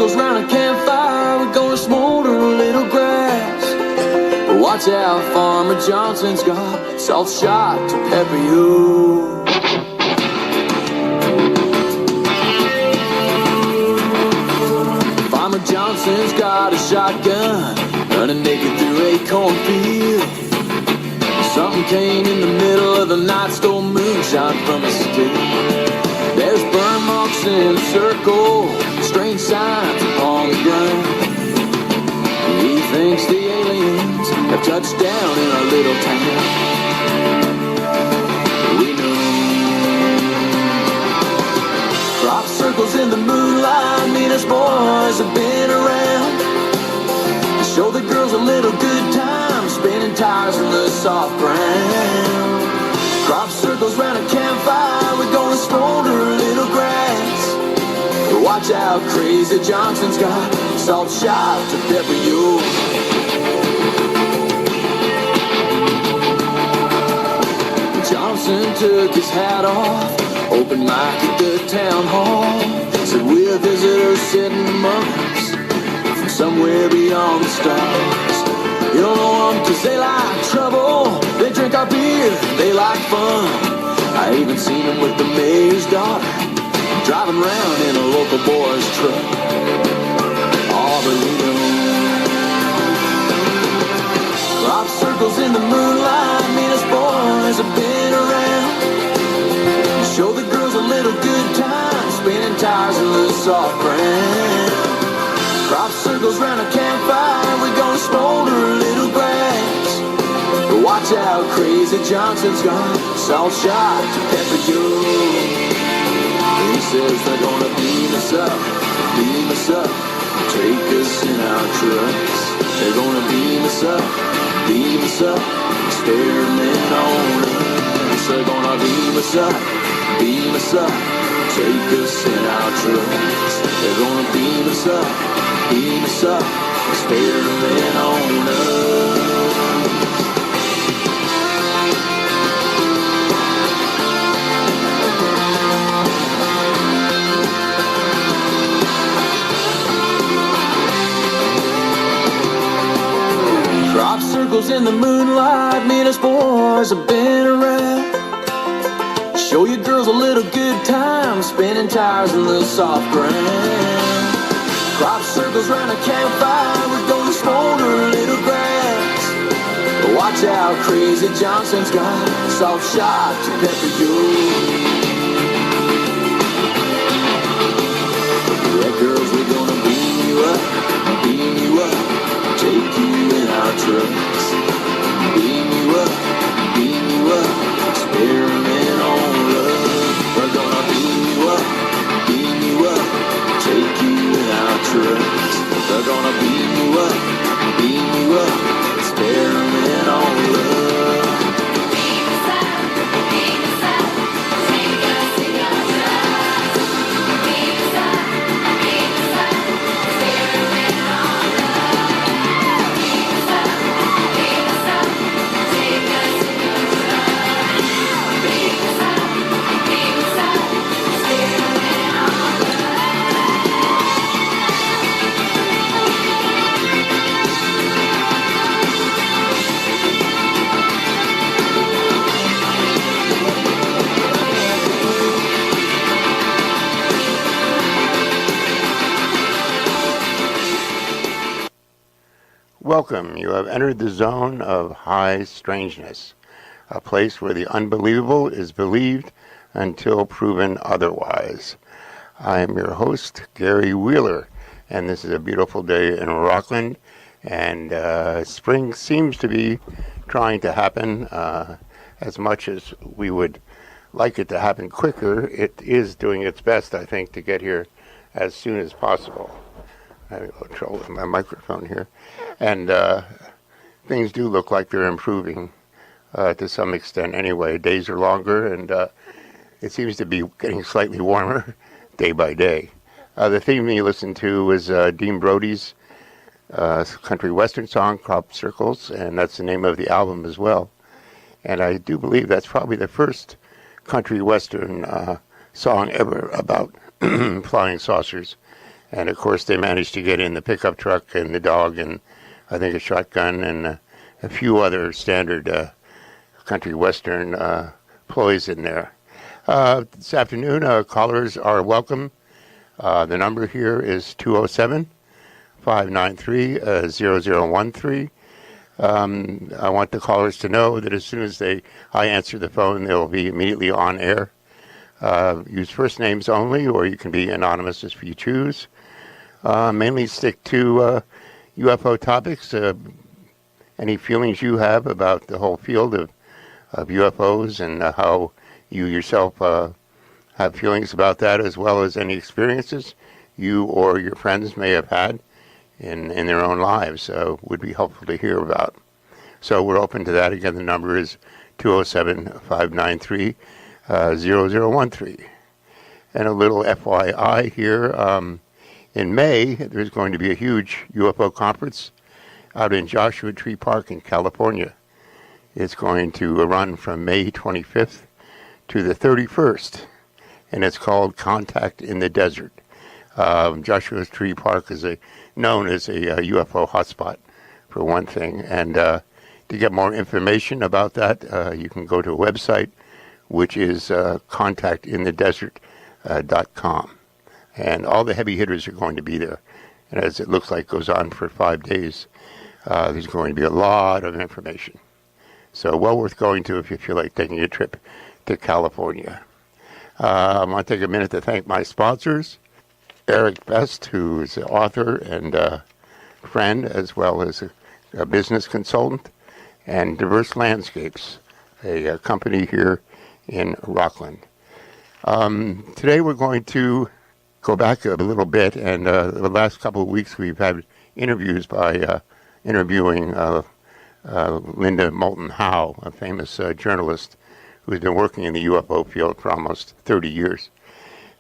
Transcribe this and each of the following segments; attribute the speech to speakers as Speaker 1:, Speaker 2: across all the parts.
Speaker 1: circles round a campfire, we're gonna smolder a little grass. But watch out, Farmer Johnson's got salt shot to pepper you. Farmer Johnson's got a shotgun, running naked through a cornfield. Something came in the middle of the night, stole moonshine from a stick. There's burn marks in a circle, strange signs upon the ground. He thinks the aliens have touched down in our little town. We know crop circles in the moonlight mean us boys have been around. Show the girls a little good time, spinning tires in the soft ground. Crop circles round a campfire, we're gonna smolder a little grass. But watch out, crazy Johnson's got salt shot to pepper you. Johnson took his hat off, opened mic at the town hall. Said we're visitors sitting among us from somewhere beyond the stars. You don't know them cause they like trouble, they drink our beer, they like fun. I even seen them with the mayor's daughter, driving around in a local boy's truck. Oh, but we know crop circles in the moonlight mean us boys have been around. Show the girls a little good time, spinning tires in the soft ground. Crop circles round a campfire, we're gonna smolder a little grass. But watch out, crazy Johnson's got salt shot to pepper you. He says they're gonna beam us up, take us in our trucks. They're gonna beam us up, experiment on us. They're gonna beam us up, take us in our trucks. They're gonna beam us up, experiment on us. Crop circles in the moonlight mean us boys have been around. Show you girls a little good time, spinning tires in the soft ground. Crop circles round a campfire, we're gonna smolder a little grass. But watch out, crazy Johnson's got salt shot to pepper you. Yeah, girls, we're gonna beam you up, take you in our trucks. Beam you up, experiment on love. We're gonna beam you up, take you in our trucks. We're gonna beam you up, experiment on love. Beam us up, take us in our trucks. Beam us up, experiment on love. Beam us up, take us in our trucks. Beam us up, experiment on love.
Speaker 2: Welcome. You have entered the zone of high strangeness, a place where the unbelievable is believed until proven otherwise. I am your host, Gary Wheeler, and this is a beautiful day in Rockland, and spring seems to be trying to happen as much as we would like it to happen quicker. It is doing its best, I think, to get here as soon as possible. I have a little trouble with my microphone here. And things do look like they're improving to some extent anyway. Days are longer, and it seems to be getting slightly warmer day by day. The theme you listened to was Dean Brody's country western song, Crop Circles, and that's the name of the album as well. And I do believe that's probably the first country western song ever about flying saucers. And of course, they managed to get in the pickup truck and the dog and I think a shotgun and a few other standard country western ploys in there. This afternoon, callers are welcome. The number here is 207-593-0013. I want the callers to know that as soon as I answer the phone, they'll be immediately on air. Use first names only, or you can be anonymous if you choose. Mainly stick to UFO topics. Any feelings you have about the whole field of UFOs and how you yourself have feelings about that, as well as any experiences you or your friends may have had in their own lives, would be helpful to hear about. So we're open to that. Again, the number is 207-593-0013. And a little FYI here, in May, there's going to be a huge UFO conference out in Joshua Tree Park in California. It's going to run from May 25th to the 31st, and it's called Contact in the Desert. Joshua Tree Park is known as a UFO hotspot, for one thing. And to get more information about that, you can go to a website, which is contactinthedesert.com. And all the heavy hitters are going to be there. And as it looks like goes on for 5 days, there's going to be a lot of information. So well worth going to if you feel like taking a trip to California. I want to take a minute to thank my sponsors, Eric Best, who is an author and friend, as well as a business consultant, and Diverse Landscapes, a company here in Rockland. Today we're going to go back a little bit, and the last couple of weeks we've had interviews by interviewing Linda Moulton Howe, a famous journalist who's been working in the UFO field for almost 30 years.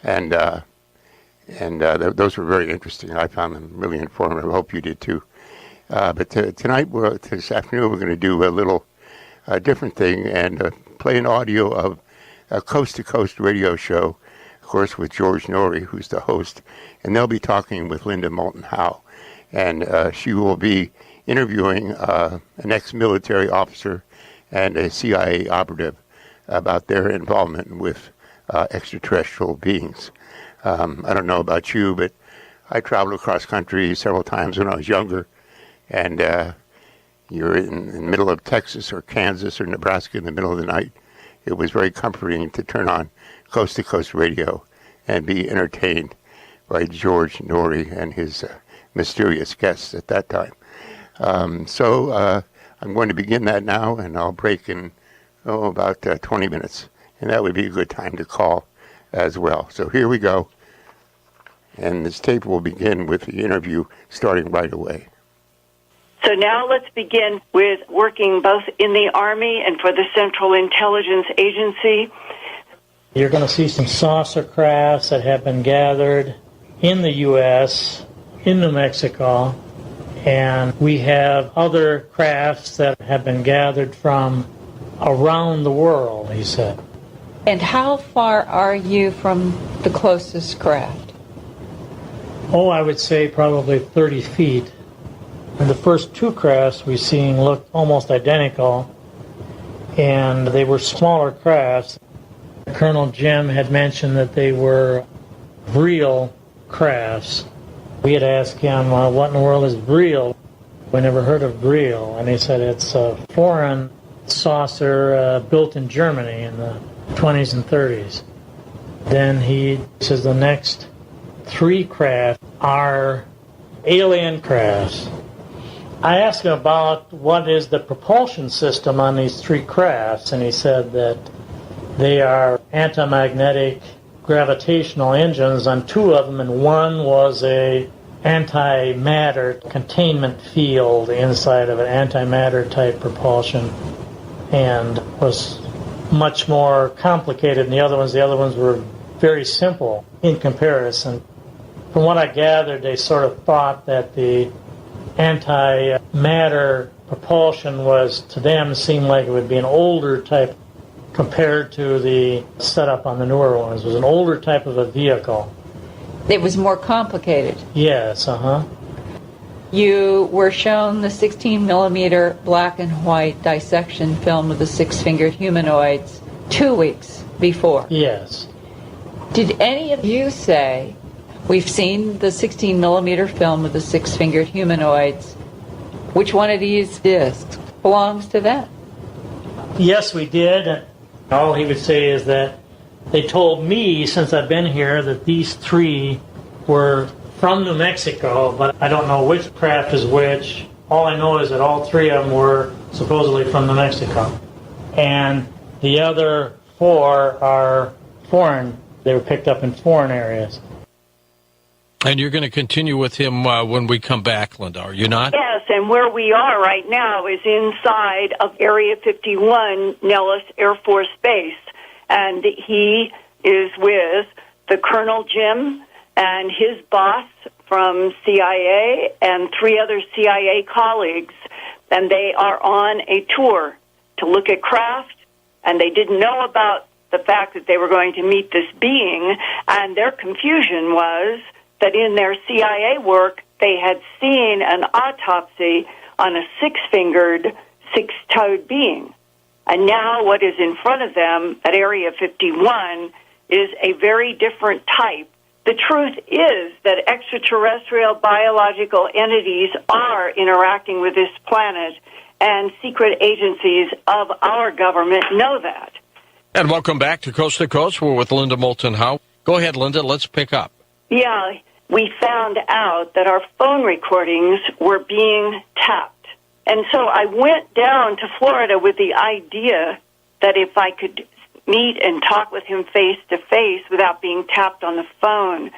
Speaker 2: And those were very interesting. I found them really informative. I hope you did too. But tonight, this afternoon, we're going to do a little different thing and play an audio of a coast-to-coast radio show, of course, with George Norrie, who's the host. And they'll be talking with Linda Moulton Howe. And she will be interviewing an ex-military officer and a CIA operative about their involvement with extraterrestrial beings. I don't know about you, but I traveled across country several times when I was younger, and you're in the middle of Texas or Kansas or Nebraska in the middle of the night. It was very comforting to turn on coast-to-coast radio and be entertained by George Norrie and his mysterious guests at that time. So I'm going to begin that now, and I'll break in about 20 minutes, and that would be a good time to call as well. So here we go. And this tape will begin with the interview starting right away.
Speaker 3: So now let's begin with working both in the Army and for the Central Intelligence Agency.
Speaker 4: You're going to see some saucer crafts that have been gathered in the U.S., in New Mexico, and we have other crafts that have been gathered from around the world, he said.
Speaker 5: And how far are you from the closest craft?
Speaker 4: Oh, I would say probably 30 feet. And the first two crafts we seen looked almost identical, and they were smaller crafts. Colonel Jim had mentioned that they were real crafts. We had asked him, what in the world is Vreel? We never heard of Vreel. And he said it's a foreign saucer built in Germany in the 20s and 30s. Then he says the next three craft are alien crafts. I asked him about what is the propulsion system on these three crafts, and he said that they are anti-magnetic gravitational engines on two of them, and one was a antimatter containment field inside of an antimatter type propulsion, and was much more complicated than the other ones. The other ones were very simple in comparison. From what I gathered, they sort of thought that the antimatter propulsion was, to them, seemed like it would be an older type compared to the setup on the newer ones. It was an older type of a vehicle.
Speaker 5: It was more complicated.
Speaker 4: Yes,
Speaker 5: You were shown the 16 millimeter black and white dissection film of the six-fingered humanoids 2 weeks before.
Speaker 4: Yes.
Speaker 5: Did any of you say, we've seen the 16 millimeter film of the six-fingered humanoids, which one of these discs belongs to that?
Speaker 4: Yes, we did. All he would say is that they told me, since I've been here, that these three were from New Mexico, but I don't know which craft is which. All I know is that all three of them were supposedly from New Mexico. And the other four are foreign. They were picked up in foreign areas.
Speaker 6: And you're going to continue with him when we come back, Linda, are you not?
Speaker 3: Yes, and where we are right now is inside of Area 51, Nellis Air Force Base. And he is with the Colonel Jim and his boss from CIA and three other CIA colleagues. And they are on a tour to look at craft, and they didn't know about the fact that they were going to meet this being, and their confusion was that in their CIA work, they had seen an autopsy on a six-fingered, six-toed being. And now what is in front of them at Area 51 is a very different type. The truth is that extraterrestrial biological entities are interacting with this planet, and secret agencies of our government know that.
Speaker 6: And welcome back to Coast. We're with Linda Moulton Howe. Go ahead, Linda. Let's pick up.
Speaker 3: Yeah, we found out that our phone recordings were being tapped. And so I went down to Florida with the idea that if I could meet and talk with him face to face without being tapped on the phone,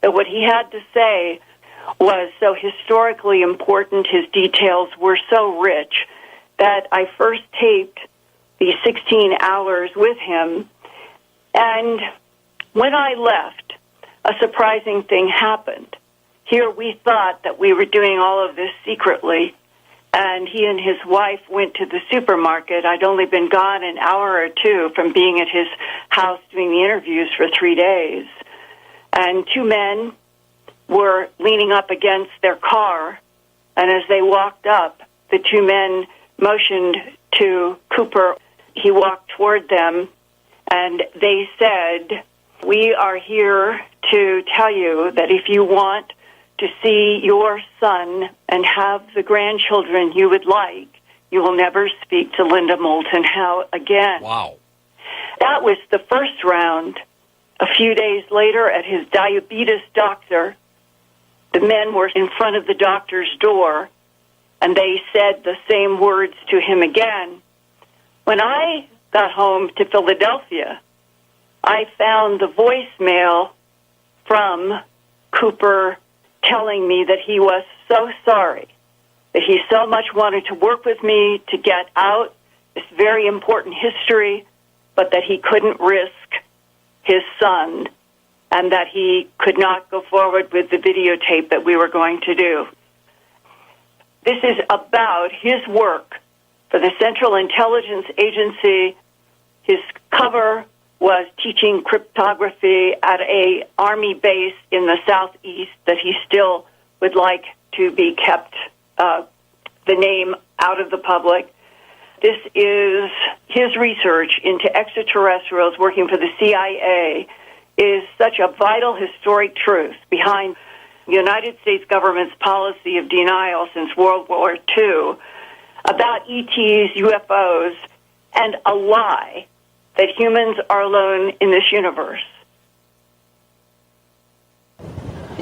Speaker 3: that what he had to say was so historically important, his details were so rich, that I first taped the 16 hours with him. And when I left, a surprising thing happened. Here we thought that we were doing all of this secretly, and he and his wife went to the supermarket. I'd only been gone an hour or two from being at his house doing the interviews for 3 days. And two men were leaning up against their car, and as they walked up, the two men motioned to Cooper. He walked toward them, and they said, "We are here to tell you that if you want to see your son and have the grandchildren you would like, you will never speak to Linda Moulton Howe again."
Speaker 6: Wow.
Speaker 3: That was the first round. A few days later, at his diabetes doctor, the men were in front of the doctor's door, and they said the same words to him again. When I got home to Philadelphia, I found the voicemail from Cooper telling me that he was so sorry, that he so much wanted to work with me to get out this very important history, but that he couldn't risk his son, and that he could not go forward with the videotape that we were going to do. This is about his work for the Central Intelligence Agency. His cover was teaching cryptography at a Army base in the southeast that he still would like to be kept, the name out of the public. This is his research into extraterrestrials working for the CIA is such a vital historic truth behind the United States government's policy of denial since World War II about ETs, UFOs, and a lie that humans are alone in this universe.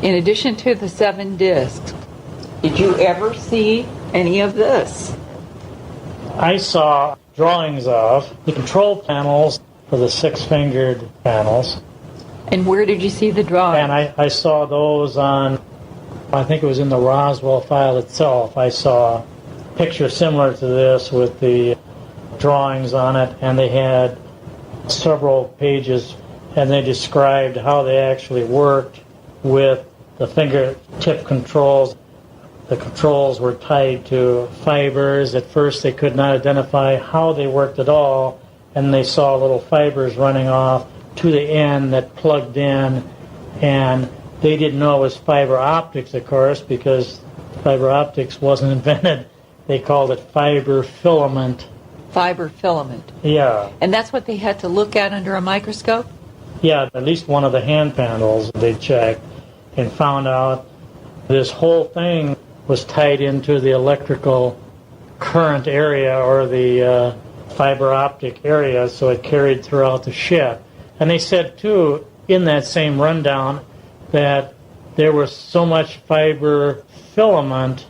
Speaker 5: In addition to the 7 discs, did you ever see any of this?
Speaker 4: I saw drawings of the control panels for the six-fingered panels.
Speaker 5: And where did you see the drawing?
Speaker 4: And I saw those on, I think it was in the Roswell file itself. I saw a picture similar to this with the drawings on it, and they had several pages, and they described how they actually worked with the fingertip controls. The controls were tied to fibers. At first they could not identify how they worked at all, and they saw little fibers running off to the end that plugged in, and They didn't know it was fiber optics, of course, because fiber optics wasn't invented. They called it fiber filament.
Speaker 5: Fiber filament.
Speaker 4: Yeah.
Speaker 5: And that's what they had to look at under a microscope?
Speaker 4: Yeah, at least one of the hand panels they checked and found out this whole thing was tied into the electrical current area or the fiber optic area, so it carried throughout the ship. And they said, too, in that same rundown, that there was so much fiber filament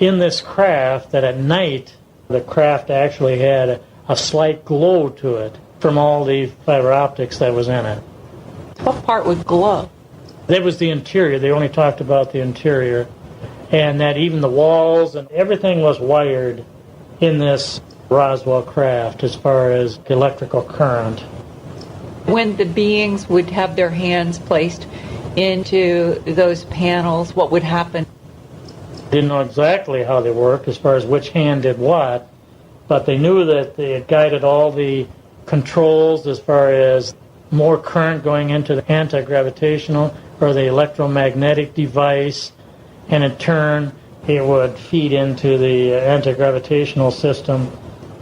Speaker 4: in this craft that at night the craft actually had a slight glow to it from all the fiber optics that was in it.
Speaker 5: What part would glow?
Speaker 4: That was the interior. They only talked about the interior. And that even the walls and everything was wired in this Roswell craft as far as electrical current.
Speaker 5: When the beings would have their hands placed into those panels, what would happen?
Speaker 4: Didn't know exactly how they worked as far as which hand did what, but they knew that they had guided all the controls as far as more current going into the anti-gravitational or the electromagnetic device, and in turn it would feed into the anti-gravitational system.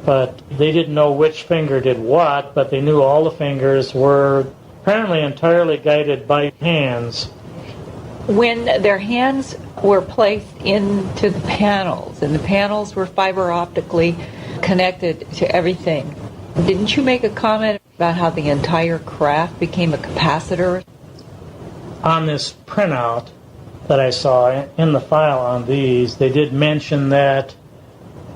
Speaker 4: But they didn't know which finger did what, but they knew all the fingers were apparently entirely guided by hands.
Speaker 5: When their hands were placed into the panels, and the panels were fiber optically connected to everything, didn't you make a comment about how the entire craft became a capacitor?
Speaker 4: On this printout that I saw in the file on these, they did mention that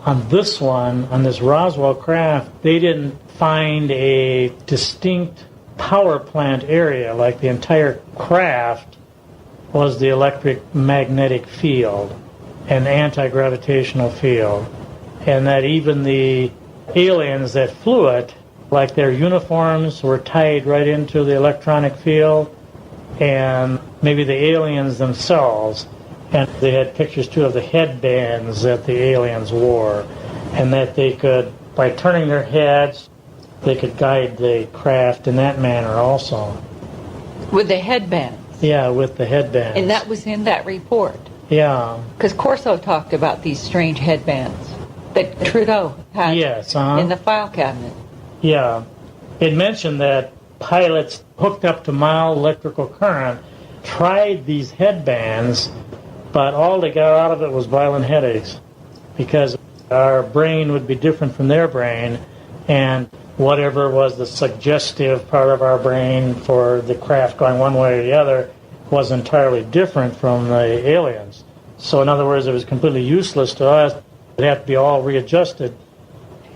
Speaker 4: on this one, on this Roswell craft, they didn't find a distinct power plant area. Like the entire craft was the electric magnetic field and anti-gravitational field. And that even the aliens that flew it, like their uniforms were tied right into the electronic field, and maybe the aliens themselves. And they had pictures, too, of the headbands that the aliens wore, and that they could, by turning their heads, they could guide the craft in that manner also.
Speaker 5: With the headbands?
Speaker 4: Yeah, with the headbands.
Speaker 5: And that was in that report?
Speaker 4: Yeah.
Speaker 5: Because Corso talked about these strange headbands that Trudeau had in the file cabinet.
Speaker 4: Yeah. It mentioned that pilots hooked up to mild electrical current tried these headbands, but all they got out of it was violent headaches, because our brain would be different from their brain, and whatever was the suggestive part of our brain for the craft going one way or the other was entirely different from the aliens. So in other words, it was completely useless to us. It'd have to be all readjusted.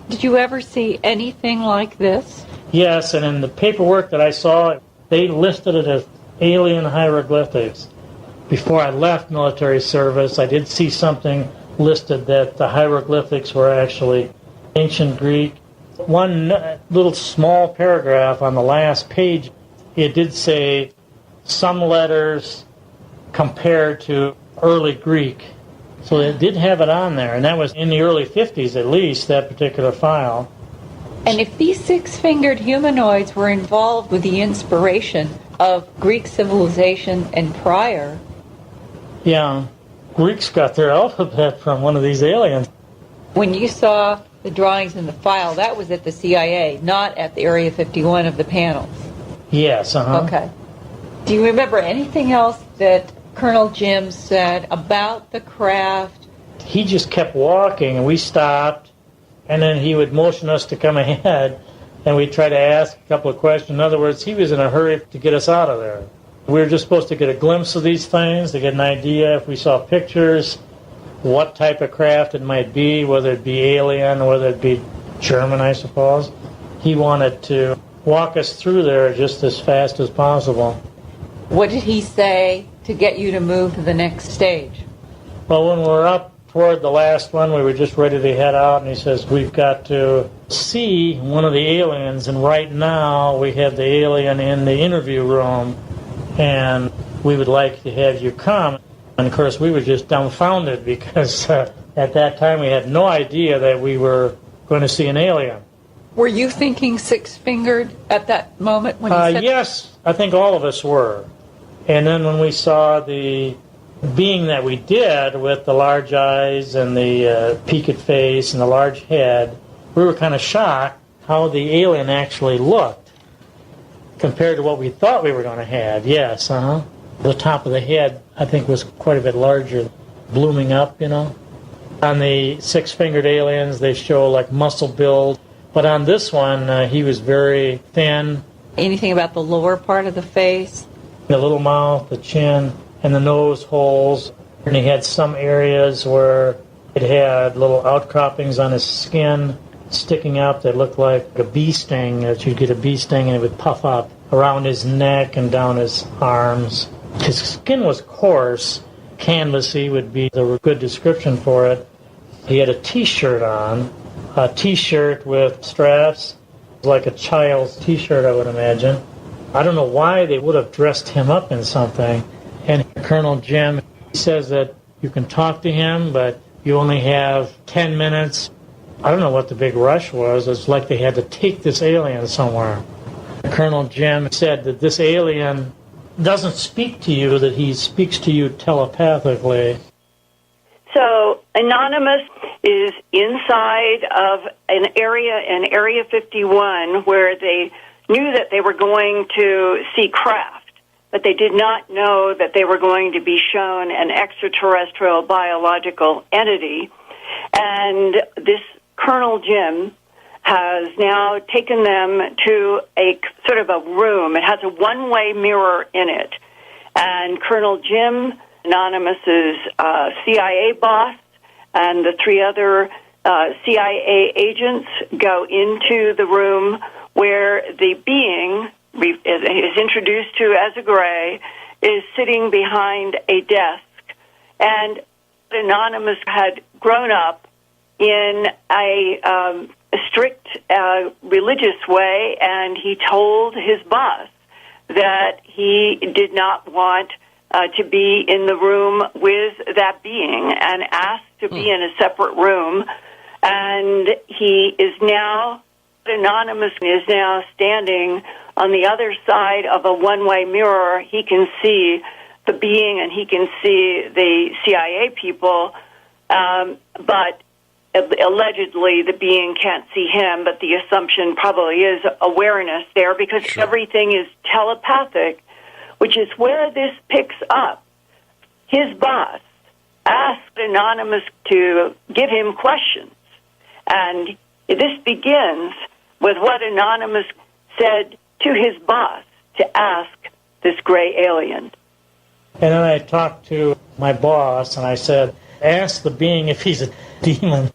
Speaker 5: Did you ever see anything like this?
Speaker 4: Yes, and in the paperwork that I saw, they listed it as alien hieroglyphics. Before I left military service, I did see something listed that the hieroglyphics were actually ancient Greek. One little small paragraph on the last page, it did say some letters compared to early Greek. So it did have it on there, and that was in the early 50s at least, that particular file.
Speaker 5: And if these six-fingered humanoids were involved with the inspiration of Greek civilization and prior...
Speaker 4: Yeah, Greeks got their alphabet from one of these aliens.
Speaker 5: When you saw the drawings in the file, that was at the CIA, not at the Area 51 of the panels.
Speaker 4: Yes,
Speaker 5: Okay. Do you remember anything else that Colonel Jim said about the craft?
Speaker 4: He just kept walking, and we stopped, and then he would motion us to come ahead, and we'd try to ask a couple of questions. In other words, he was in a hurry to get us out of there. We were just supposed to get a glimpse of these things, to get an idea if we saw pictures, what type of craft it might be, whether it be alien, whether it be German, I suppose. He wanted to walk us through there just as fast as possible.
Speaker 5: What did he say to get you to move to the next stage?
Speaker 4: Well, when we were up toward the last one, we were just ready to head out, and he says, we've got to see one of the aliens, and right now we have the alien in the interview room, and we would like to have you come. And of course, we were just dumbfounded, because at that time we had no idea that we were going to see an alien.
Speaker 5: Were you thinking six-fingered at that moment when he said...
Speaker 4: Yes, I think all of us were. And then when we saw the being that we did with the large eyes and the peaked face and the large head, we were kind of shocked how the alien actually looked compared to what we thought we were going to have. Yes, The top of the head, I think, was quite a bit larger, blooming up, On the six-fingered aliens, they show like muscle build. But on this one, he was very thin.
Speaker 5: Anything about the lower part of the face?
Speaker 4: The little mouth, the chin, and the nose holes. And he had some areas where it had little outcroppings on his skin sticking up that looked like a bee sting, that you'd get a bee sting and it would puff up around his neck and down his arms. His skin was coarse. Canvasy would be the good description for it. He had a T-shirt on, a T-shirt with straps, like a child's T-shirt, I would imagine. I don't know why they would have dressed him up in something. And Colonel Jim says that you can talk to him, but you only have 10 minutes. I don't know what the big rush was. It's like they had to take this alien somewhere. Colonel Jim said that this alien doesn't speak to you, that he speaks to you telepathically.
Speaker 3: So Anonymous is inside of an area in Area 51 where they knew that they were going to see craft, but they did not know that they were going to be shown an extraterrestrial biological entity. And this Colonel Jim has now taken them to a sort of a room. It has a one-way mirror in it. And Colonel Jim, Anonymous's CIA boss, and the three other CIA agents go into the room where the being is introduced to as a gray, is sitting behind a desk. And Anonymous had grown up in a strict religious way, and he told his boss that he did not want to be in the room with that being and asked to be in a separate room. And he is now, Anonymous is now standing on the other side of a one-way mirror. He can see the being and he can see the CIA people, but allegedly the being can't see him, but the assumption probably is awareness there because everything is telepathic, which is where this picks up. His boss asked Anonymous to give him questions, and this begins with what Anonymous said to his boss to ask this gray alien.
Speaker 4: And then I talked to my boss, and I said, ask the being if he's a demon,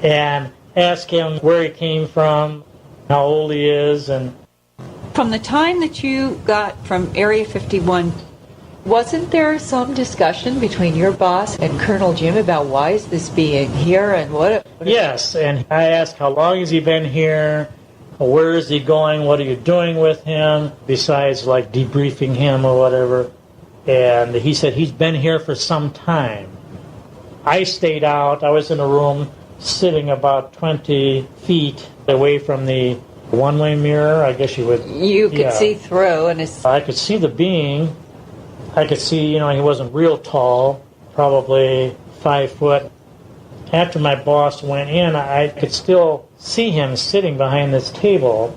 Speaker 4: and ask him where he came from, how old he is. And
Speaker 5: from the time that you got from Area 51, wasn't there some discussion between your boss and Colonel Jim about why is this being here and what?
Speaker 4: Yes, and I asked how long has he been here, where is he going, what are you doing with him, besides like debriefing him or whatever. And he said he's been here for some time. I stayed out. I was in a room sitting about 20 feet away from the one-way mirror. I guess you would...
Speaker 5: You could see through. And
Speaker 4: I could see the being. I could see, he wasn't real tall, probably 5 foot. After my boss went in, I could still see him sitting behind this table.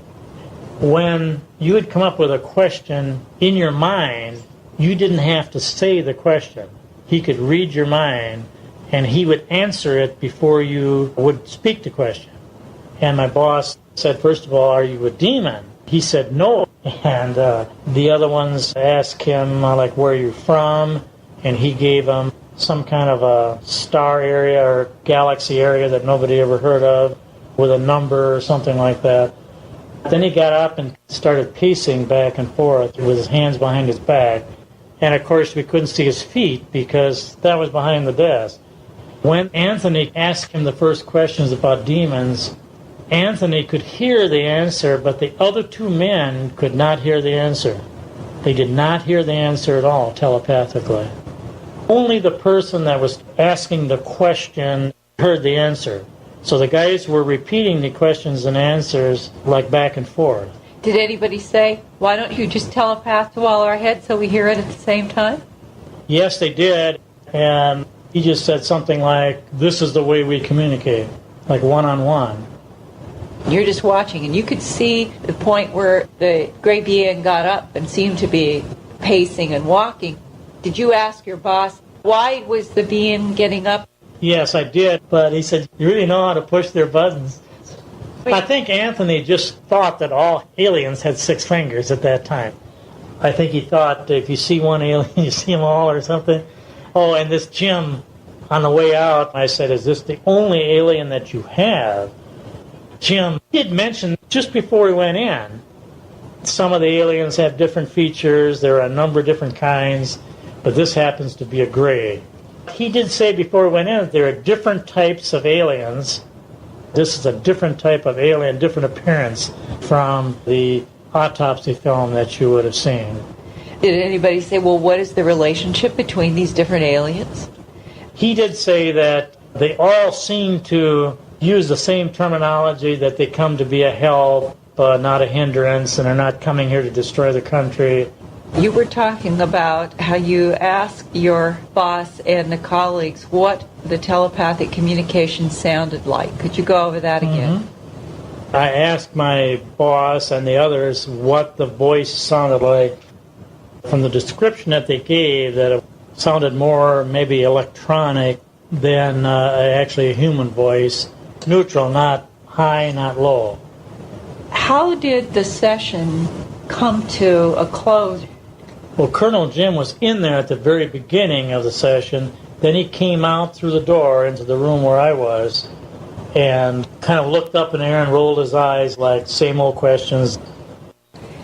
Speaker 4: When you would come up with a question in your mind, you didn't have to say the question. He could read your mind, and he would answer it before you would speak the question. And my boss said, first of all, are you a demon? He said no. And the other ones asked him, where are you from? And he gave them some kind of a star area or galaxy area that nobody ever heard of with a number or something like that. Then he got up and started pacing back and forth with his hands behind his back. And, of course, we couldn't see his feet because that was behind the desk. When Anthony asked him the first questions about demons, Anthony could hear the answer, but the other two men could not hear the answer. They did not hear the answer at all, telepathically. Only the person that was asking the question heard the answer. So the guys were repeating the questions and answers, like back and forth.
Speaker 5: Did anybody say, why don't you just telepath to all our heads so we hear it at the same time?
Speaker 4: Yes, they did. And he just said something like, this is the way we communicate, like one-on-one.
Speaker 5: You're just watching, and you could see the point where the gray being got up and seemed to be pacing and walking. Did you ask your boss, why was the being getting up?
Speaker 4: Yes, I did, but he said, you really know how to push their buttons. I think Anthony just thought that all aliens had 6 fingers at that time. I think he thought if you see one alien, you see them all or something. Oh, and this Jim, on the way out, I said, is this the only alien that you have? Jim did mention just before we went in, some of the aliens have different features. There are a number of different kinds, but this happens to be a gray. He did say before we went in that there are different types of aliens. This is a different type of alien, different appearance from the autopsy film that you would have seen.
Speaker 5: Did anybody say, well, what is the relationship between these different aliens?
Speaker 4: He did say that they all seem to use the same terminology, that they come to be a help, not a hindrance, and are not coming here to destroy the country.
Speaker 5: You were talking about how you asked your boss and the colleagues what the telepathic communication sounded like. Could you go over that again?
Speaker 4: Mm-hmm. I asked my boss and the others what the voice sounded like. From the description that they gave, that it sounded more maybe electronic than actually a human voice. Neutral, not high, not low.
Speaker 5: How did the session come to a close?
Speaker 4: Well, Colonel Jim was in there at the very beginning of the session. Then he came out through the door into the room where I was and kind of looked up in the air and rolled his eyes like same old questions.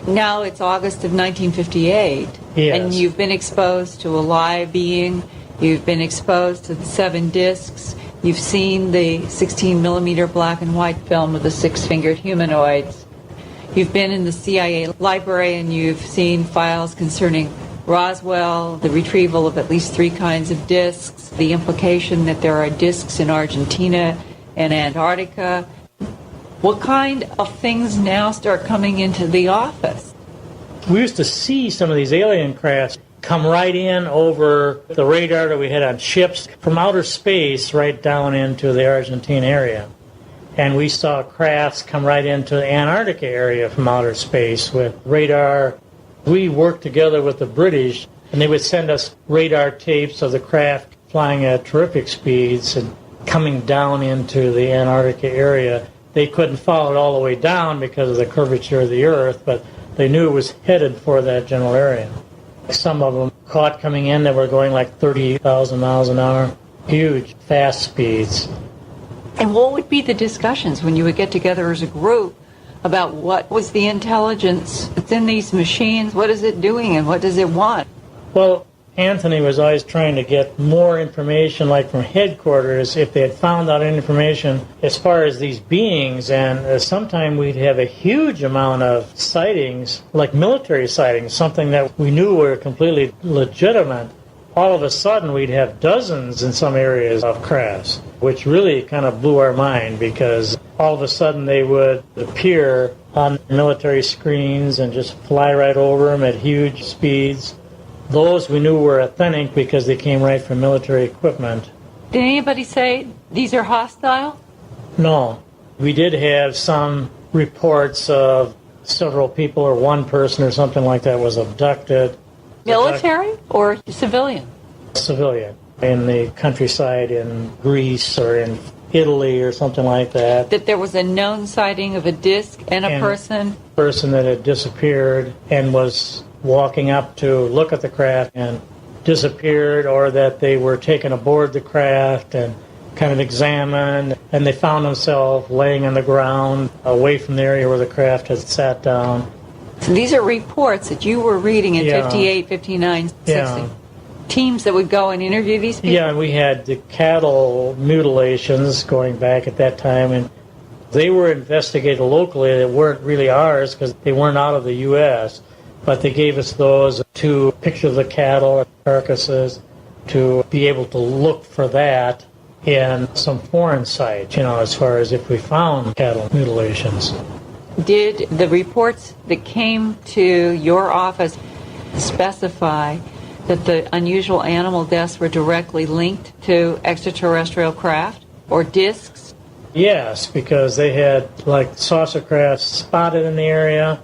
Speaker 5: Now it's August of 1958,
Speaker 4: yes.
Speaker 5: And you've been exposed to a live being. You've been exposed to the 7 discs. You've seen the 16 millimeter black and white film of the 6-fingered humanoids. You've been in the CIA library and you've seen files concerning Roswell, the retrieval of at least 3 kinds of discs, the implication that there are discs in Argentina and Antarctica. What kind of things now start coming into the office?
Speaker 4: We used to see some of these alien crafts come right in over the radar that we had on ships from outer space right down into the Argentine area. And we saw crafts come right into the Antarctica area from outer space with radar. We worked together with the British, and they would send us radar tapes of the craft flying at terrific speeds and coming down into the Antarctica area. They couldn't follow it all the way down because of the curvature of the Earth, but they knew it was headed for that general area. Some of them caught coming in that were going like 30,000 miles an hour. Huge, fast speeds.
Speaker 5: And what would be the discussions when you would get together as a group about what was the intelligence that's in these machines, what is it doing, and what does it want?
Speaker 4: Well, Anthony was always trying to get more information, like from headquarters, if they had found out information as far as these beings. And sometime we'd have a huge amount of sightings, like military sightings, something that we knew were completely legitimate. All of a sudden, we'd have dozens in some areas of crafts, which really kind of blew our mind because all of a sudden they would appear on military screens and just fly right over them at huge speeds. Those we knew were authentic because they came right from military equipment.
Speaker 5: Did anybody say these are hostile?
Speaker 4: No. We did have some reports of several people or one person or something like that was abducted.
Speaker 5: Military or civilian?
Speaker 4: Civilian. In the countryside in Greece or in Italy or something like that.
Speaker 5: That there was a known sighting of a disc and a person
Speaker 4: that had disappeared and was walking up to look at the craft and disappeared, or that they were taken aboard the craft and kind of examined, and they found themselves laying on the ground away from the area where the craft had sat down.
Speaker 5: So these are reports that you were reading in 58, 59, 60.
Speaker 4: Yeah.
Speaker 5: Teams that would go and interview these people?
Speaker 4: Yeah, we had the cattle mutilations going back at that time, and they were investigated locally. They weren't really ours because they weren't out of the U.S., but they gave us those to picture the cattle carcasses to be able to look for that in some foreign sites, as far as if we found cattle mutilations.
Speaker 5: Did the reports that came to your office specify that the unusual animal deaths were directly linked to extraterrestrial craft or discs?
Speaker 4: Yes, because they had like saucer crafts spotted in the area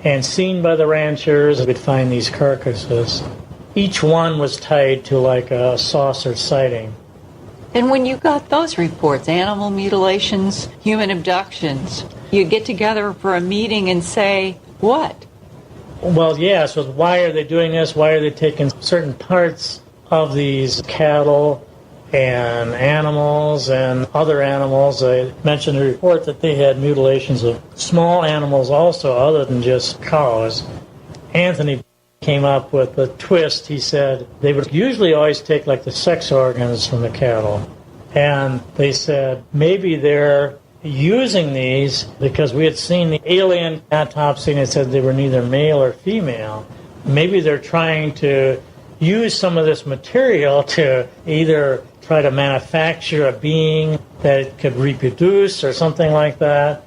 Speaker 4: and seen by the ranchers. They would find these carcasses. Each one was tied to like a saucer sighting.
Speaker 5: And when you got those reports, animal mutilations, human abductions, you get together for a meeting and say, what?
Speaker 4: Well, yeah, so why are they doing this? Why are they taking certain parts of these cattle and animals and other animals? I mentioned in the report that they had mutilations of small animals also, other than just cows. Anthony came up with a twist. He said they would usually always take like the sex organs from the cattle. And they said maybe they're using these because we had seen the alien autopsy and it said they were neither male or female. Maybe they're trying to use some of this material to either try to manufacture a being that it could reproduce or something like that.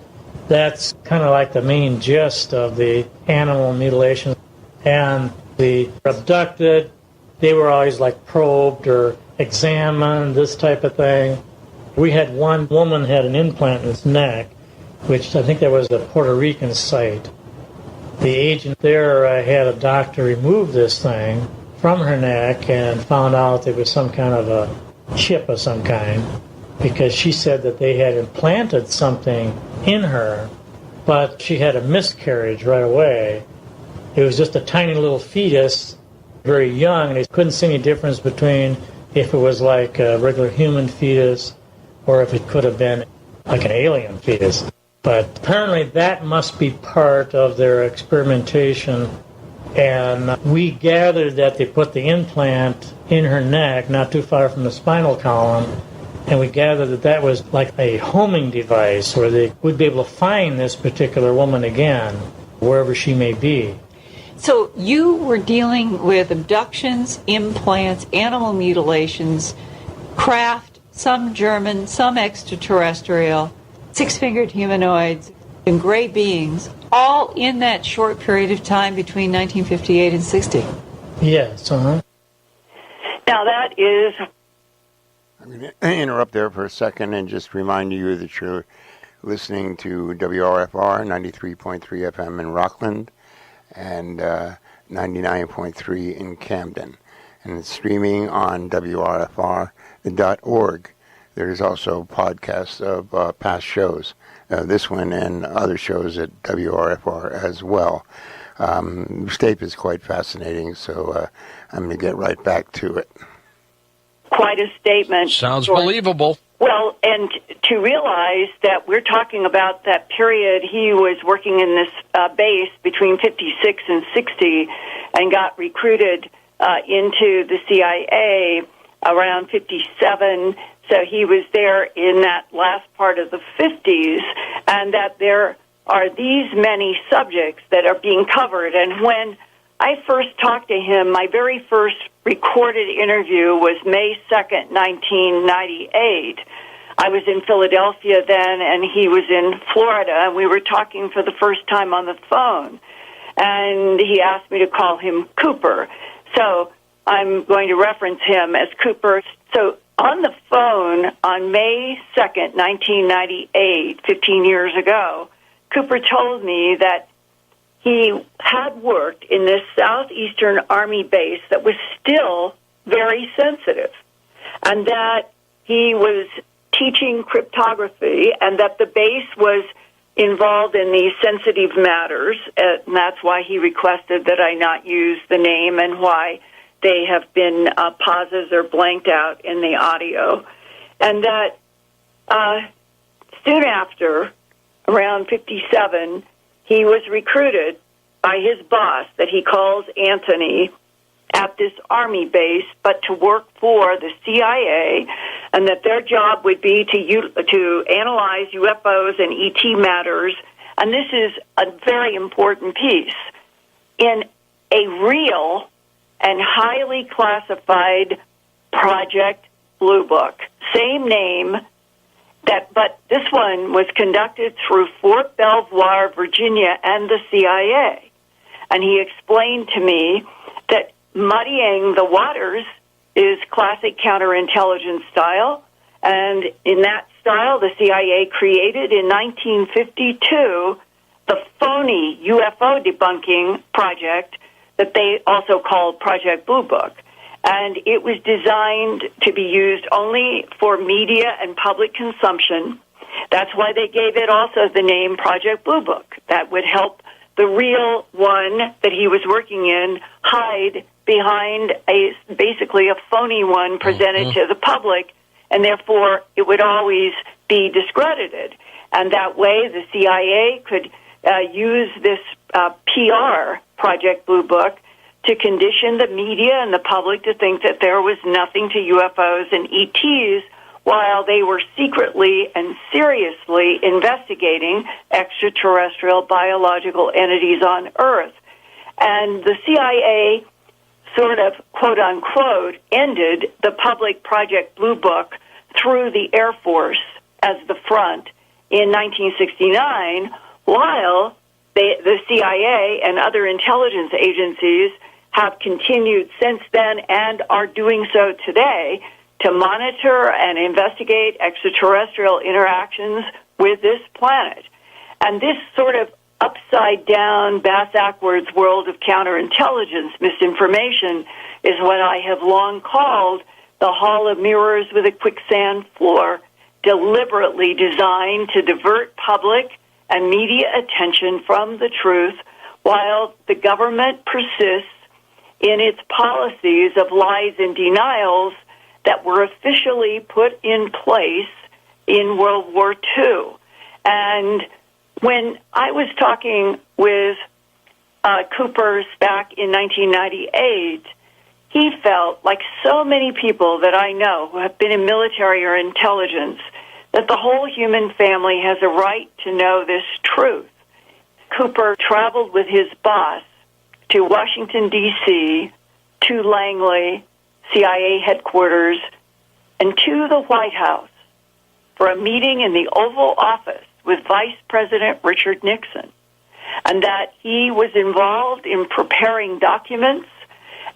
Speaker 4: That's kind of like the main gist of the animal mutilation. And the abducted, they were always like probed or examined, this type of thing. We had one woman had an implant in his neck, which I think that was the Puerto Rican site. The agent there had a doctor remove this thing from her neck and found out it was some kind of a chip of some kind, because she said that they had implanted something in her, but she had a miscarriage right away. It was just a tiny little fetus, very young, and they couldn't see any difference between if it was like a regular human fetus or if it could have been like an alien fetus. But apparently that must be part of their experimentation. And we gathered that they put the implant in her neck, not too far from the spinal column, and we gathered that that was like a homing device where they would be able to find this particular woman again, wherever she may be.
Speaker 5: So you were dealing with abductions, implants, animal mutilations, craft, some German, some extraterrestrial, six-fingered humanoids, and gray beings, all in that short period of time between 1958 and 60.
Speaker 4: Yes,
Speaker 3: Now that is...
Speaker 2: I'm going to interrupt there for a second and just remind you that you're listening to WRFR 93.3 FM in Rockland and 99.3 in Camden. And it's streaming on WRFR.org. There's also podcasts of past shows, this one and other shows at WRFR as well. This tape is quite fascinating, so I'm going to get right back to it.
Speaker 3: Quite a statement.
Speaker 6: Sounds believable.
Speaker 3: Well, and to realize that we're talking about that period he was working in this base between 56 and 60 and got recruited into the CIA around 57. So he was there in that last part of the 50s, and that there are these many subjects that are being covered. And when I first talked to him, my very first recorded interview was May 2nd, 1998. I was in Philadelphia then, and he was in Florida, and we were talking for the first time on the phone. And he asked me to call him Cooper. So I'm going to reference him as Cooper. So on the phone on May 2nd, 1998, 15 years ago, Cooper told me that he had worked in this southeastern Army base that was still very sensitive, and that he was teaching cryptography, and that the base was involved in these sensitive matters, and that's why he requested that I not use the name and why they have been pauses or blanked out in the audio. And that soon after, around 57, he was recruited by his boss that he calls Anthony at this Army base, but to work for the CIA, and that their job would be to analyze UFOs and ET matters. And this is a very important piece. In a real and highly classified Project Blue Book, same name, But this one was conducted through Fort Belvoir, Virginia, and the CIA. And he explained to me that muddying the waters is classic counterintelligence style. And in that style, the CIA created in 1952 the phony UFO debunking project that they also called Project Blue Book. And it was designed to be used only for media and public consumption. That's why they gave it also the name Project Blue Book. That would help the real one that he was working in hide behind basically a phony one presented to the public, and therefore it would always be discredited. And that way the CIA could use this PR, Project Blue Book, to condition the media and the public to think that there was nothing to UFOs and ETs while they were secretly and seriously investigating extraterrestrial biological entities on Earth. And the CIA sort of, quote unquote, ended the public Project Blue Book through the Air Force as the front in 1969, while the CIA and other intelligence agencies have continued since then and are doing so today to monitor and investigate extraterrestrial interactions with this planet. And this sort of upside-down, bass-backwards world of counterintelligence misinformation is what I have long called the Hall of Mirrors with a quicksand floor, deliberately designed to divert public and media attention from the truth while the government persists in its policies of lies and denials that were officially put in place in World War II. And when I was talking with Cooper back in 1998, he felt, like so many people that I know who have been in military or intelligence, that the whole human family has a right to know this truth. Cooper traveled with his boss to Washington, D.C., to Langley, CIA headquarters, and to the White House for a meeting in the Oval Office with Vice President Richard Nixon, and that he was involved in preparing documents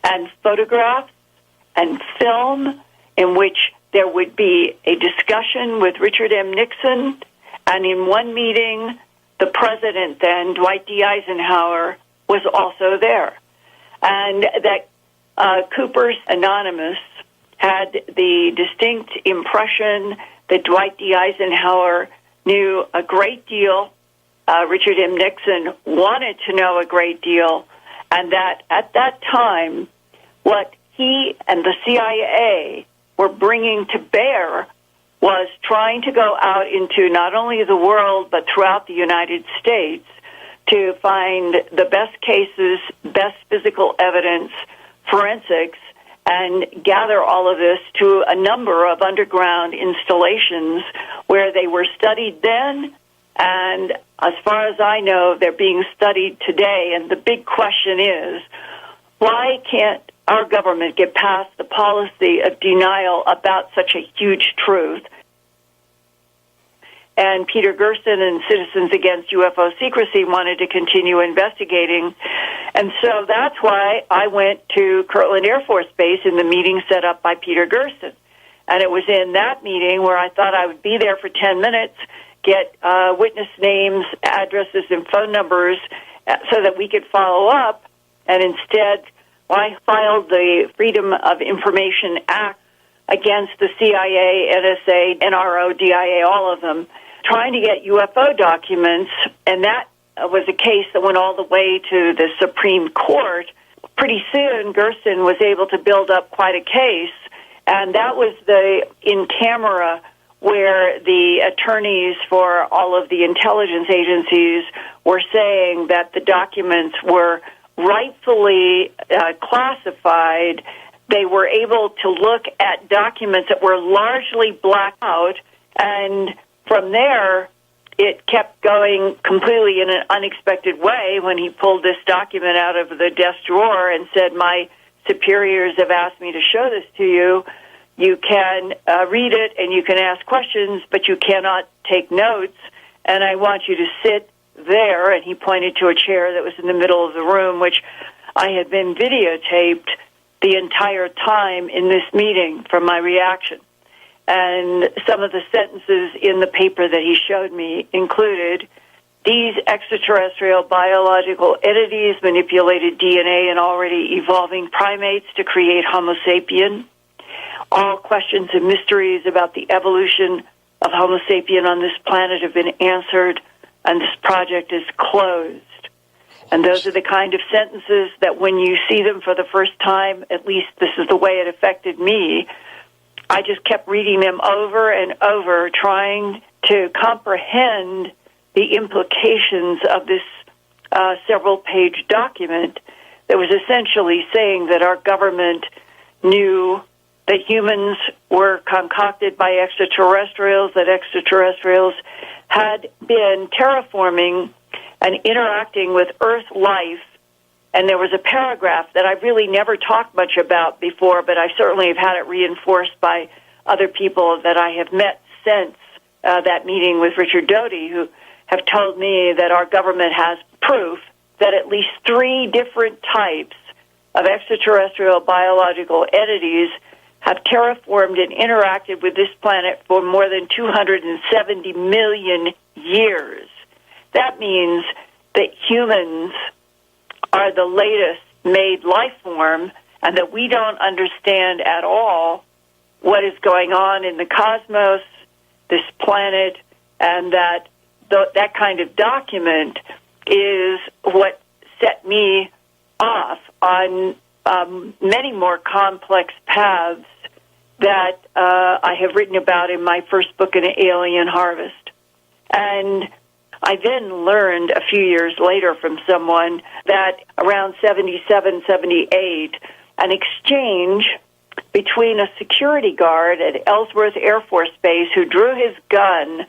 Speaker 3: and photographs and film in which there would be a discussion with Richard M. Nixon, and in one meeting, the president then, Dwight D. Eisenhower, was also there. And that Cooper's Anonymous had the distinct impression that Dwight D. Eisenhower knew a great deal, Richard M. Nixon wanted to know a great deal, and that at that time, what he and the CIA were bringing to bear was trying to go out into not only the world, but throughout the United States to find the best cases, best physical evidence, forensics, and gather all of this to a number of underground installations where they were studied then, and as far as I know, they're being studied today. And the big question is, why can't our government get past the policy of denial about such a huge truth? And Peter Gersten and Citizens Against UFO Secrecy wanted to continue investigating. And so that's why I went to Kirtland Air Force Base in the meeting set up by Peter Gersten. And it was in that meeting where I thought I would be there for 10 minutes, get witness names, addresses, and phone numbers so that we could follow up. And instead, I filed the Freedom of Information Act against the CIA, NSA, NRO, DIA, all of them, trying to get UFO documents, and that was a case that went all the way to the Supreme Court. Pretty soon, Gersten was able to build up quite a case, and that was the in camera where the attorneys for all of the intelligence agencies were saying that the documents were rightfully classified. They were able to look at documents that were largely blacked out, and from there, it kept going completely in an unexpected way when he pulled this document out of the desk drawer and said, "My superiors have asked me to show this to you." You can read it and you can ask questions, but you cannot take notes. And I want you to sit there. And he pointed to a chair that was in the middle of the room, which I had been videotaped the entire time in this meeting from my reaction. And some of the sentences in the paper that he showed me included, these extraterrestrial biological entities manipulated DNA in already evolving primates to create Homo sapien. All questions and mysteries about the evolution of Homo sapien on this planet have been answered, and this project is closed. And those are the kind of sentences that when you see them for the first time, at least this is the way it affected me, I just kept reading them over and over, trying to comprehend the implications of this several-page document that was essentially saying that our government knew that humans were concocted by extraterrestrials, that extraterrestrials had been terraforming and interacting with Earth life. And there was a paragraph that I really never talked much about before, but I certainly have had it reinforced by other people that I have met since that meeting with Richard Doty, who have told me that our government has proof that at least 3 different types of extraterrestrial biological entities have terraformed and interacted with this planet for more than 270 million years. That means that humans are the latest made life form and that we don't understand at all what is going on in the cosmos, this planet, and that that kind of document is what set me off on many more complex paths that I have written about in my first book, An Alien Harvest. And I then learned a few years later from someone that around 77, 78, an exchange between a security guard at Ellsworth Air Force Base who drew his gun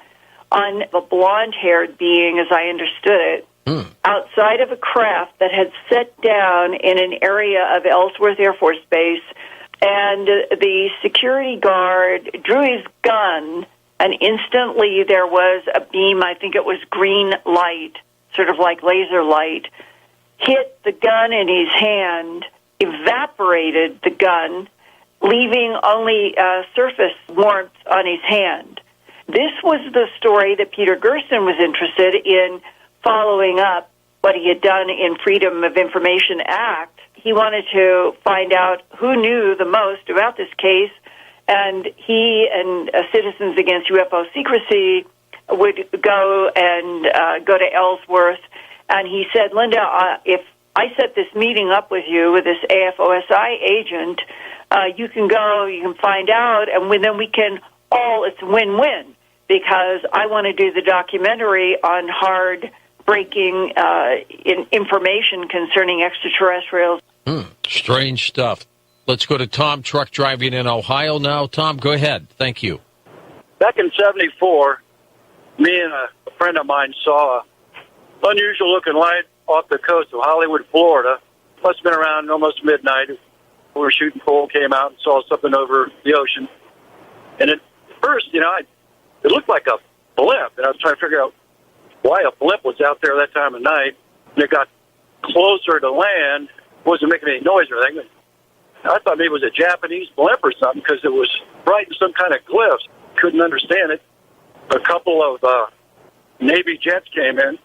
Speaker 3: on a blonde-haired being, as I understood it, outside of a craft that had set down in an area of Ellsworth Air Force Base, and the security guard drew his gun, and instantly there was a beam, I think it was green light, sort of like laser light, hit the gun in his hand, evaporated the gun, leaving only surface warmth on his hand. This was the story that Peter Gerson was interested in following up what he had done in Freedom of Information Act. He wanted to find out who knew the most about this case, and he and Citizens Against UFO Secrecy would go to Ellsworth, and he said, Linda, if I set this meeting up with you with this AFOSI agent, you can go, you can find out, and then we can it's win-win, because I want to do the documentary on hard-breaking information concerning extraterrestrials.
Speaker 6: Strange stuff. Let's go to Tom, truck driving in Ohio now. Tom, go ahead. Thank you.
Speaker 7: Back in 74, me and a friend of mine saw an unusual-looking light off the coast of Hollywood, Florida. Must have been around almost midnight. We were shooting pool, came out and saw something over the ocean. And at first, it looked like a blimp, and I was trying to figure out why a blimp was out there that time of night. And it got closer to land. It wasn't making any noise or anything. I thought maybe it was a Japanese blimp or something because it was right in some kind of cliffs. Couldn't understand it. A couple of Navy jets came in,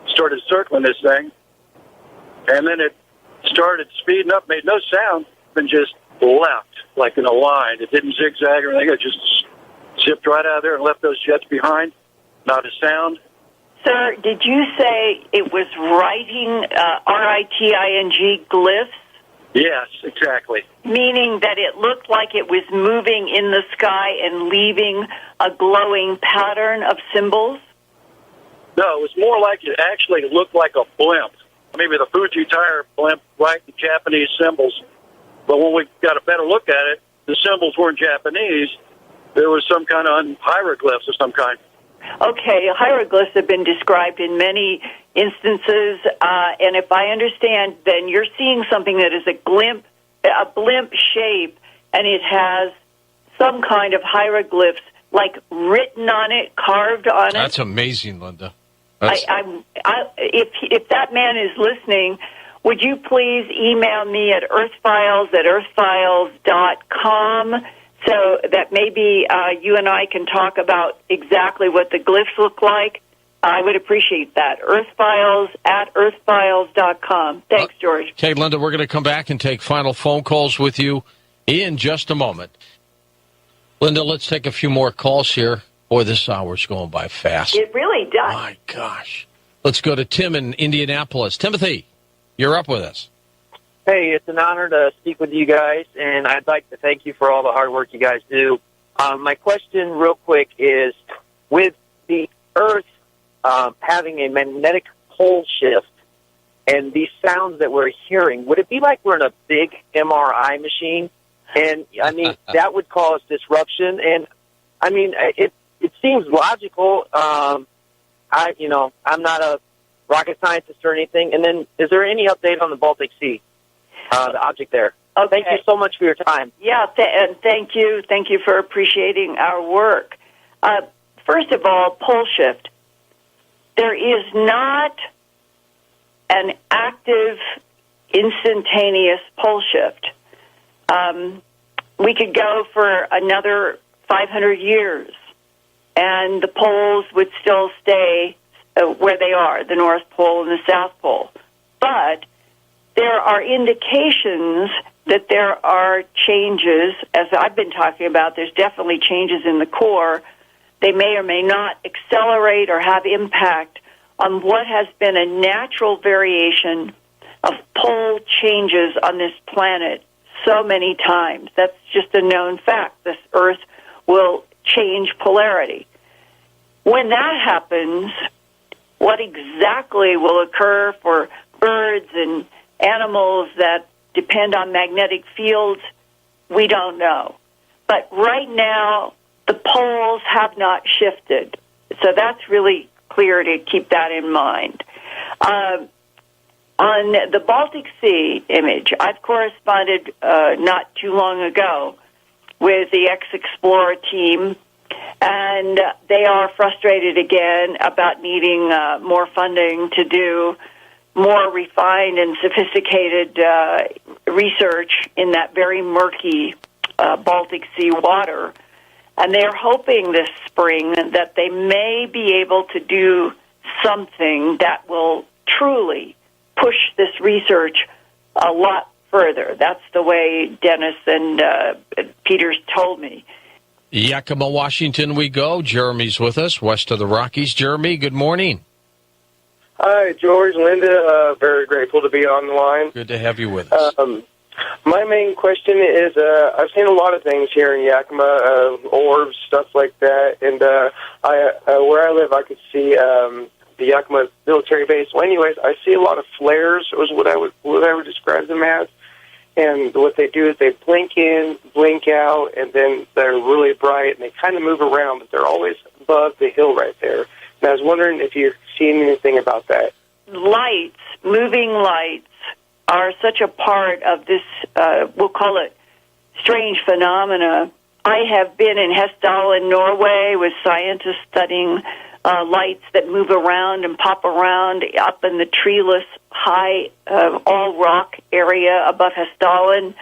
Speaker 7: started circling this thing, and then it started speeding up, made no sound, and just left like in a line. It didn't zigzag or anything. It just zipped right out of there and left those jets behind. Not a sound.
Speaker 3: Sir, did you say it was writing RITING glyphs?
Speaker 7: Yes, exactly.
Speaker 3: Meaning that it looked like it was moving in the sky and leaving a glowing pattern of symbols?
Speaker 7: No, it was more like it actually looked like a blimp. Maybe the Fuji tire blimp, right, the Japanese symbols. But when we got a better look at it, the symbols weren't Japanese. There was some kind of hieroglyphs of some kind.
Speaker 3: Okay, hieroglyphs have been described in many instances, and if I understand, then you're seeing something that is a blimp shape, and it has some kind of hieroglyphs, like written on it, carved on it.
Speaker 6: That's amazing, Linda.
Speaker 3: If that man is listening, would you please email me at earthfiles@earthfiles.com so that maybe you and I can talk about exactly what the glyphs look like? I would appreciate that. earthfiles@earthfiles.com. Thanks, George.
Speaker 6: Okay, Linda, we're going to come back and take final phone calls with you in just a moment. Linda, let's take a few more calls here. Boy, this hour's going by fast.
Speaker 3: It really does.
Speaker 6: My gosh. Let's go to Tim in Indianapolis. Timothy, you're up with us.
Speaker 8: Hey, it's an honor to speak with you guys, and I'd like to thank you for all the hard work you guys do. My question real quick is, with the Earth having a magnetic pole shift and these sounds that we're hearing, would it be like we're in a big MRI machine? And, I mean, that would cause disruption. And, I mean, it seems logical. I'm not a rocket scientist or anything. And then is there any update on the Baltic Sea, the object there?
Speaker 3: Okay.
Speaker 8: Thank you so much for your time.
Speaker 3: Yeah, and thank you. Thank you for appreciating our work. First of all, pole shift. There is not an active, instantaneous pole shift. We could go for another 500 years, and the poles would still stay where they are, the North Pole and the South Pole. But there are indications that there are changes, as I've been talking about. There's definitely changes in the core. They may or may not accelerate or have impact on what has been a natural variation of pole changes on this planet so many times. That's just a known fact. This Earth will change polarity. When that happens, what exactly will occur for birds and animals that depend on magnetic fields, we don't know. But right now, the poles have not shifted. So that's really clear to keep that in mind. On the Baltic Sea image, I've corresponded not too long ago with the ex-Explorer team, and they are frustrated again about needing more funding to do more refined and sophisticated research in that very murky Baltic Sea water. And they're hoping this spring that they may be able to do something that will truly push this research a lot further. That's the way Dennis and Peters told me.
Speaker 6: Yakima, Washington we go. Jeremy's with us, west of the Rockies. Jeremy, good morning.
Speaker 9: Hi, George, Linda. Very grateful to be on the line.
Speaker 6: Good to have you with us.
Speaker 9: My main question is, I've seen a lot of things here in Yakima, orbs, stuff like that, and where I live, I could see the Yakima military base. Well, anyways, I see a lot of flares, was what I would describe them as, and what they do is they blink in, blink out, and then they're really bright, and they kind of move around, but they're always above the hill right there. And I was wondering if you've seen anything about that.
Speaker 3: Lights, moving lights, are such a part of this, we'll call it strange phenomena. I have been in Hessdalen, Norway, with scientists studying lights that move around and pop around up in the treeless, high, all rock area above Hessdalen.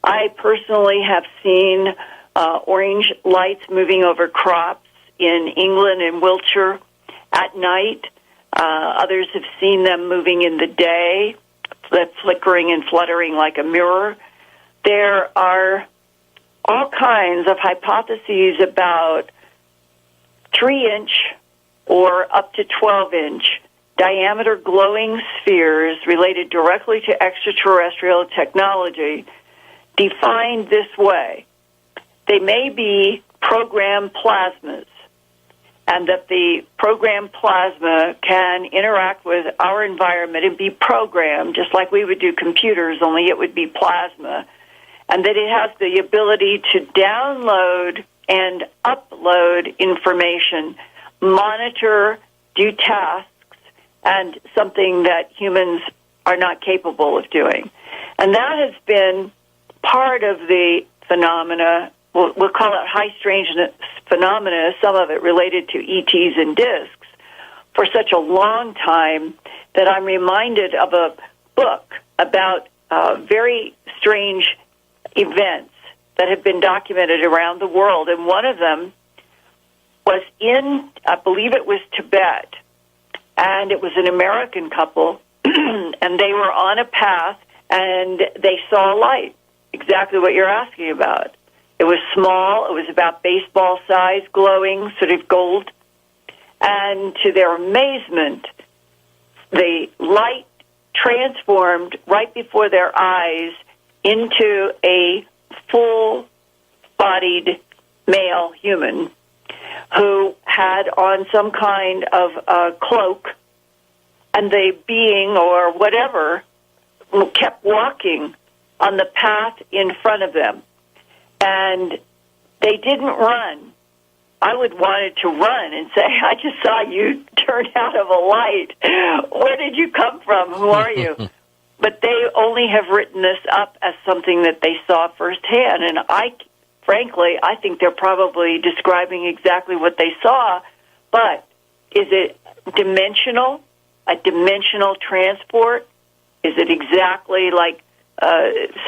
Speaker 3: I personally have seen orange lights moving over crops in England and Wiltshire at night. Others have seen them moving in the day, flickering and fluttering like a mirror. There are all kinds of hypotheses about 3-inch or up to 12-inch diameter glowing spheres related directly to extraterrestrial technology, defined this way. They may be programmed plasmas, and that the programmed plasma can interact with our environment and be programmed just like we would do computers, only it would be plasma, and that it has the ability to download and upload information, monitor, do tasks, and something that humans are not capable of doing. And that has been part of the phenomena we'll call it high strangeness phenomena, some of it related to ETs and discs, for such a long time that I'm reminded of a book about very strange events that have been documented around the world. And one of them was in, I believe it was Tibet, and it was an American couple, and they were on a path, and they saw a light, exactly what you're asking about. It was small, it was about baseball size, glowing, sort of gold, and to their amazement, the light transformed right before their eyes into a full-bodied male human who had on some kind of a cloak, and the being or whatever kept walking on the path in front of them. And they didn't run. I would wanted to run and say, I just saw you turn out of a light. Where did you come from? Who are you? But they only have written this up as something that they saw firsthand. And frankly, I think they're probably describing exactly what they saw. But is it dimensional, a dimensional transport? Is it exactly like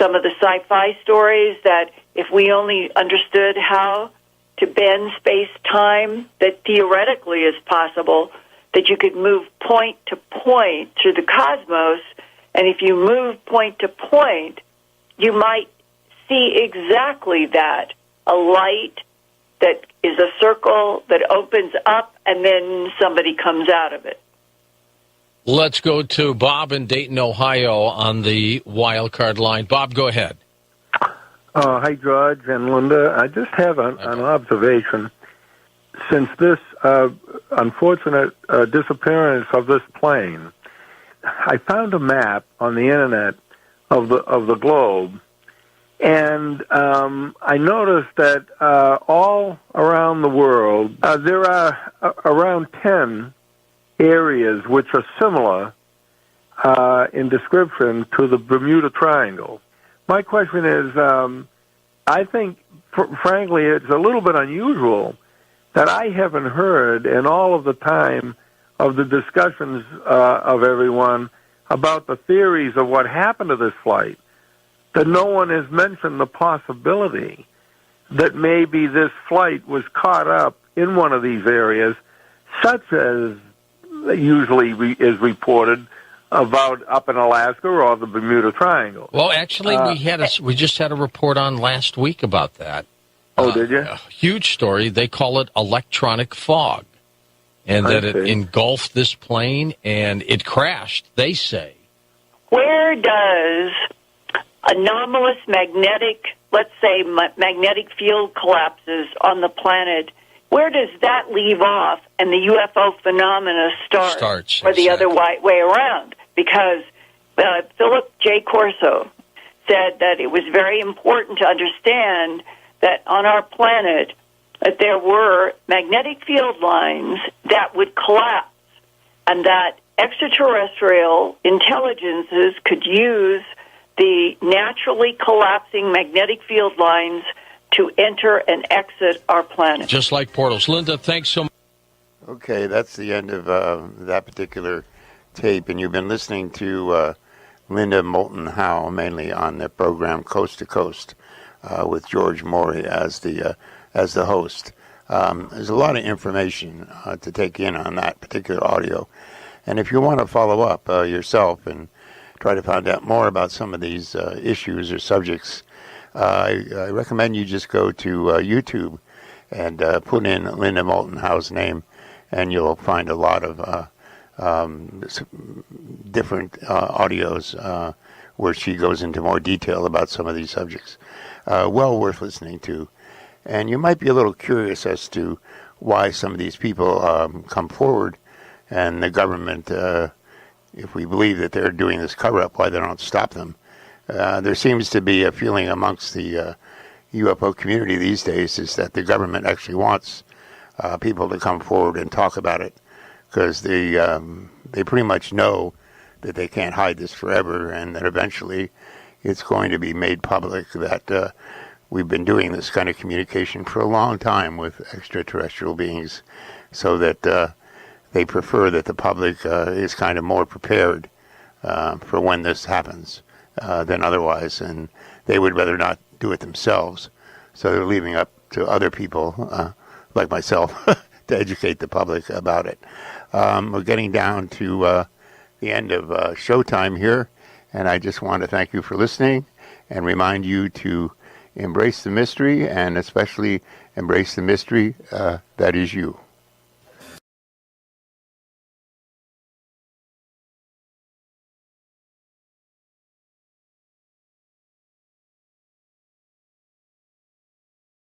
Speaker 3: some of the sci-fi stories that if we only understood how to bend space-time, that theoretically is possible, that you could move point to point through the cosmos, and if you move point to point, you might see exactly that, a light that is a circle that opens up, and then somebody comes out of it.
Speaker 6: Let's go to Bob in Dayton, Ohio on the wild card line. Bob, go ahead.
Speaker 10: Hi, George and Linda. I just have an observation. Since this unfortunate disappearance of this plane, I found a map on the internet of the globe, and I noticed that all around the world there are around 10 areas which are similar in description to the Bermuda Triangle. My question is, I think, frankly, it's a little bit unusual that I haven't heard in all of the time of the discussions of everyone about the theories of what happened to this flight, that no one has mentioned the possibility that maybe this flight was caught up in one of these areas, such as usually is reported about up in Alaska or the Bermuda Triangle.
Speaker 6: Well, actually, we just had a report on last week about that.
Speaker 10: Oh, did you?
Speaker 6: A huge story. They call it electronic fog, and that it engulfed this plane and it crashed, they say.
Speaker 3: Where does anomalous magnetic, let's say magnetic field collapses on the planet, where does that leave off and the UFO phenomena starts or the other way around? Because Philip J. Corso said that it was very important to understand that on our planet that there were magnetic field lines that would collapse and that extraterrestrial intelligences could use the naturally collapsing magnetic field lines to enter and exit our planet.
Speaker 6: Just like portals. Linda, thanks so much.
Speaker 2: Okay, that's the end of that particular tape, and you've been listening to Linda Moulton Howe, mainly on the program Coast to Coast, with George Morey as the host. There's a lot of information to take in on that particular audio, and if you want to follow up yourself and try to find out more about some of these issues or subjects, I recommend you just go to YouTube and put in Linda Moulton Howe's name, and you'll find a lot of different audios where she goes into more detail about some of these subjects. Well worth listening to. And you might be a little curious as to why some of these people come forward, and the government, if we believe that they're doing this cover-up, why they don't stop them. There seems to be a feeling amongst the UFO community these days is that the government actually wants people to come forward and talk about it, because they pretty much know that they can't hide this forever, and that eventually it's going to be made public that we've been doing this kind of communication for a long time with extraterrestrial beings, so that they prefer that the public is kind of more prepared for when this happens than otherwise, and they would rather not do it themselves. So they're leaving up to other people, like myself, to educate the public about it. We're getting down to the end of showtime here, and I just want to thank you for listening and remind you to embrace the mystery, and especially embrace the mystery that is you.